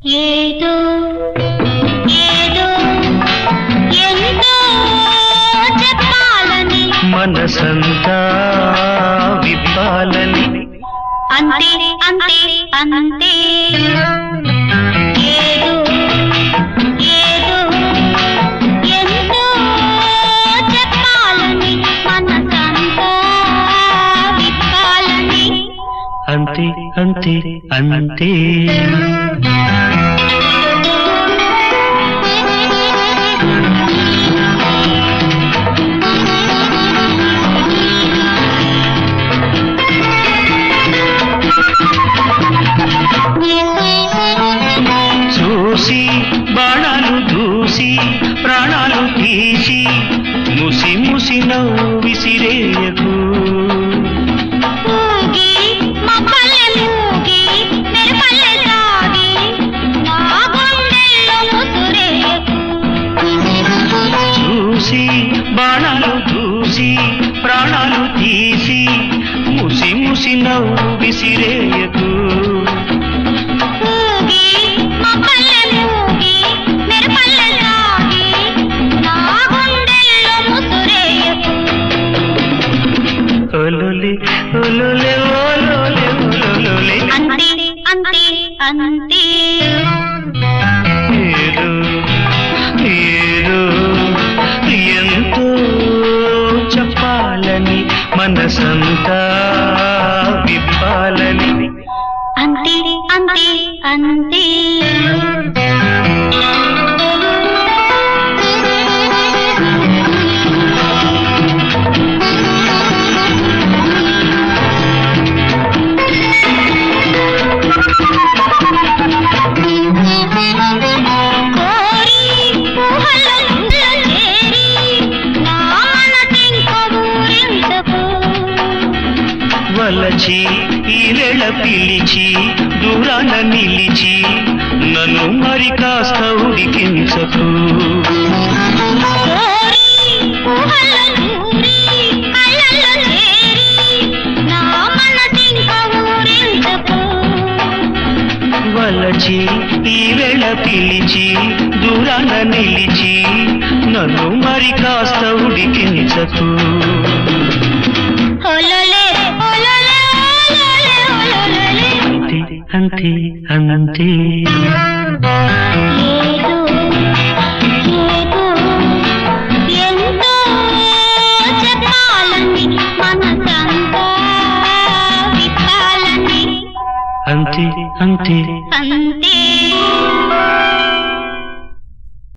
ఏదో ఏదో ఎంతో చెప్పాలని మనసంతా విప్పాలని అంతే అంతే అంతే ఏదో ఏదో ఎంతో చెప్పాలని మనసంతా విప్పాలని అంతే అంతే అంతే చూసి బాణాలు దూసి ప్రాణాలు తీసి ముసి ముసి నవ్వు విసిరేయకు ఊగి మబ్బల్లె మూగి మెరుపల్లె సాగి నా గుండెల్లో ముసురేయకు చూసి బాణాలు దూసి ప్రాణాలు తీసి ముసి ముసి నవ్వు విసిరేయకు ఊగి మబ్బల్లె మూగి మెరుపల్లె సాగి నా గుండెల్లో ముసురేయకు ఒలొలే ఒలొలే ఒలొలే ఒలొలే అంతే అంతే అంతే ఏదో ఏదో ఎంతో చెప్పాలని మనసంతా విప్పాలని అంతే అంతే అంతే కోరి ఊహలలో చేరి నా మనసింకో ఊరించకు వలచి ఈవేళ పిలిచి దూరాన నిలిచి నన్ను మరి కాస్త ఉడికించకు కోరి ఊహలూరి కళ్ళల్లో చేరి నా మనసింకో ఊరించకు వలచి ఈవేళ పిలిచి దూరాన నిలిచి నన్ను మరి కాస్త ఉడికించకు ఒలొలే ఒలొలే ఒలొలే ఒలొలే అంతే అంతే ఏదో ఏదో ఎంతో చెప్పాలని మనసంతా విప్పాలని అంతే అంతే అంతే